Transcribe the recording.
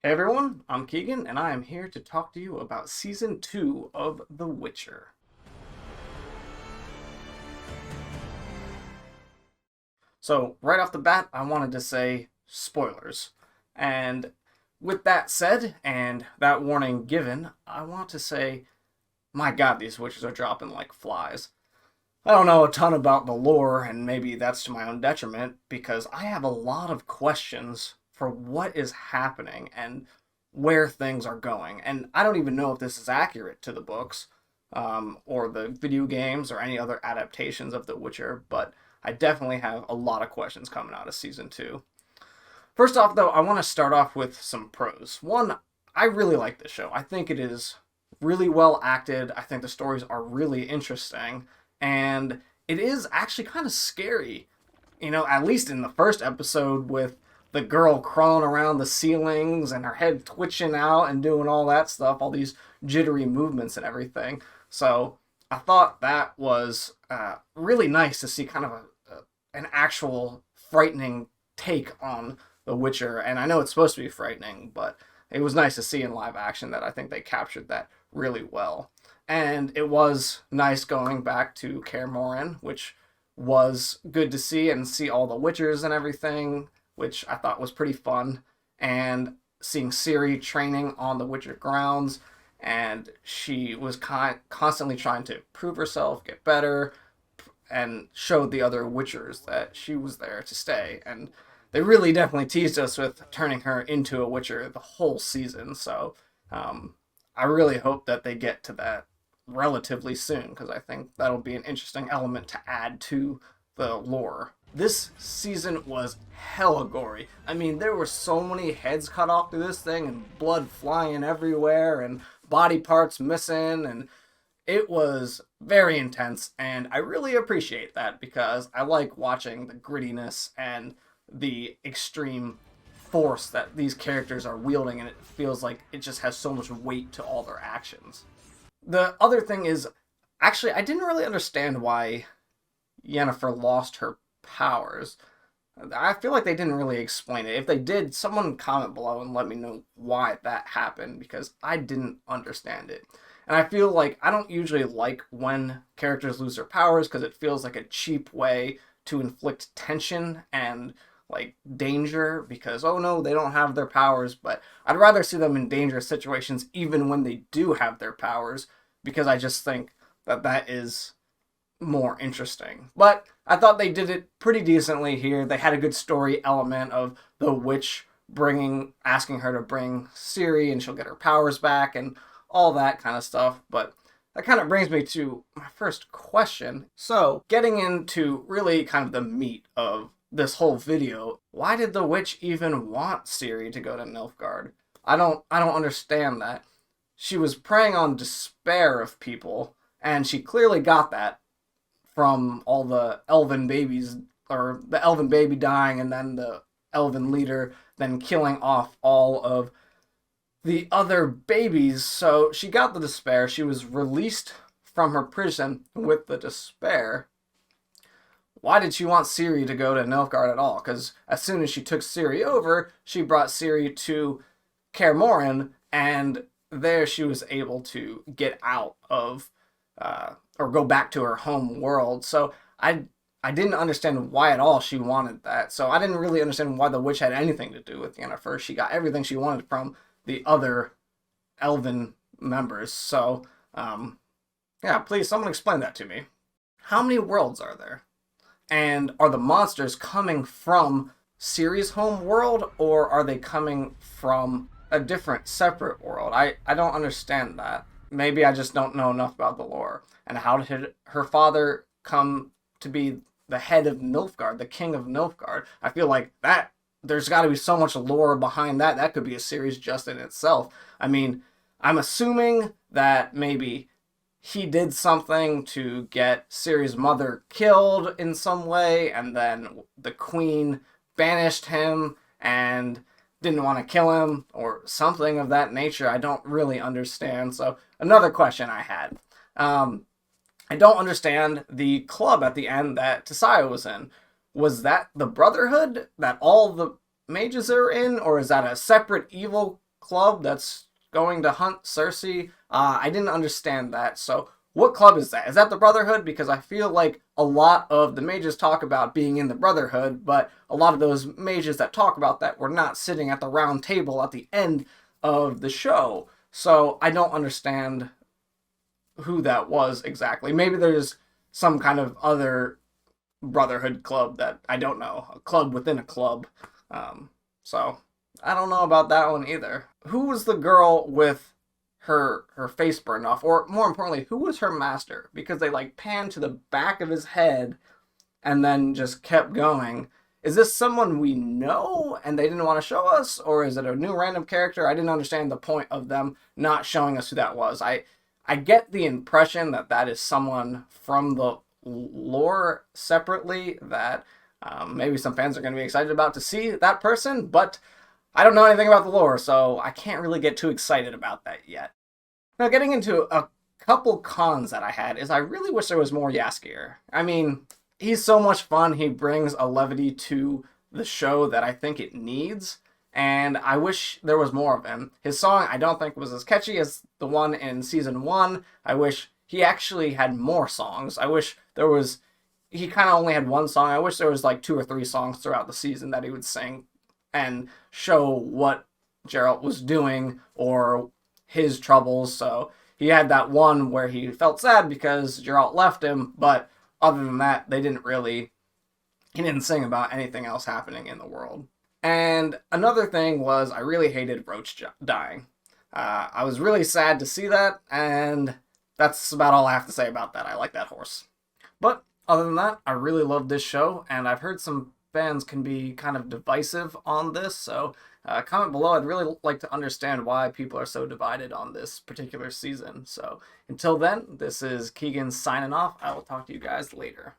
Hey everyone, I'm Keegan, and I am here to talk to you about Season 2 of The Witcher. So, right off the bat, I wanted to say spoilers. And with that said, and that warning given, I want to say, my god, these witches are dropping like flies. I don't know a ton about the lore, and maybe that's to my own detriment, because I have a lot of questions for what is happening and where things are going. And I don't even know if this is accurate to the books, or the video games, or any other adaptations of The Witcher, but I definitely have a lot of questions coming out of Season 2. First off, though, I want to start off with some pros. One, I really like this show. I think it is really well acted. I think the stories are really interesting. And it is actually kind of scary, at least in the first episode with the girl crawling around the ceilings and her head twitching out and doing all that stuff, all these jittery movements and everything. So I thought that was really nice to see kind of an actual frightening take on The Witcher. And I know it's supposed to be frightening, but it was nice to see in live action that I think they captured that really well. And it was nice going back to Kaer Morhen, which was good to see all the Witchers and everything, which I thought was pretty fun. And seeing Ciri training on the Witcher grounds, and she was constantly trying to prove herself, get better, and showed the other Witchers that she was there to stay. And they really definitely teased us with turning her into a Witcher the whole season. So I really hope that they get to that relatively soon, because I think that'll be an interesting element to add to the lore. This season was hella gory. I mean, there were so many heads cut off through this thing, and blood flying everywhere, and body parts missing, and it was very intense, and I really appreciate that because I like watching the grittiness and the extreme force that these characters are wielding, and it feels like it just has so much weight to all their actions. The other thing is, actually, I didn't really understand why Yennefer lost her powers. I feel like they didn't really explain it. If they did, someone comment below and let me know why that happened, because I didn't understand it. And I feel like I don't usually like when characters lose their powers, because it feels like a cheap way to inflict tension and like danger, because oh no, they don't have their powers. But I'd rather see them in dangerous situations even when they do have their powers, because I just think that that is more interesting. But I thought they did it pretty decently here. They had a good story element of the witch asking her to bring Ciri, and she'll get her powers back and all that kind of stuff. But that kind of brings me to my first question. So, getting into really kind of the meat of this whole video, why did the witch even want Ciri to go to Nilfgaard? I don't understand that. She was preying on despair of people, and she clearly got that from all the elven babies, or the elven baby dying, and then the elven leader then killing off all of the other babies. So she got the despair. She was released from her prison with the despair. Why did she want Ciri to go to Nilfgaard at all? Because as soon as she took Ciri over, she brought Ciri to Kaer Morhen, and there she was able to get out of, or go back to her home world. So I didn't understand why at all she wanted that. So I didn't really understand why the witch had anything to do with Yennefer. She got everything she wanted from the other elven members. So yeah, please someone explain that to me. How many worlds are there? And are the monsters coming from Ciri's home world, or are they coming from a different, separate world? I don't understand that. Maybe I just don't know enough about the lore. And how did her father come to be the head of Nilfgaard, the king of Nilfgaard? I feel like that there's got to be so much lore behind that. That could be a series just in itself. I mean, I'm assuming that maybe he did something to get Ciri's mother killed in some way, and then the queen banished him and didn't want to kill him, or something of that nature. I don't really understand. So another question I had. I don't understand the club at the end that Tissaia was in. Was that the Brotherhood that all the mages are in, or is that a separate evil club that's going to hunt Cersei. I didn't understand that. So what club is that? Is that the Brotherhood? Because I feel like a lot of the mages talk about being in the Brotherhood, but a lot of those mages that talk about that were not sitting at the round table at the end of the show. So I don't understand who that was exactly. Maybe there's some kind of other Brotherhood club that I don't know, a club within a club. So I don't know about that one either. Who was the girl with her face burned off, or more importantly, who was her master? Because they like panned to the back of his head and then just kept going. Is this someone we know and they didn't want to show us, or is it a new random character? I didn't understand the point of them not showing us who that was. I get the impression that that is someone from the lore separately that maybe some fans are going to be excited about to see that person, but I don't know anything about the lore, so I can't really get too excited about that yet. Now, getting into a couple cons that I had is I really wish there was more Jaskier. I mean, he's so much fun. He brings a levity to the show that I think it needs, and I wish there was more of him. His song I don't think was as catchy as the one in season 1. I wish he actually had more songs. I wish there was... He kind of only had one song. I wish there was like 2 or 3 songs throughout the season that he would sing and show what Geralt was doing or his troubles. So he had that one where he felt sad because Geralt left him, but other than that, he didn't sing about anything else happening in the world. And another thing was I really hated Roach dying. I was really sad to see that, and that's about all I have to say about that. I like that horse. But other than that, I really love this show, and I've heard some fans can be kind of divisive on this, so comment below. I'd really like to understand why people are so divided on this particular season. So until then, this is Keegan signing off. I will talk to you guys later.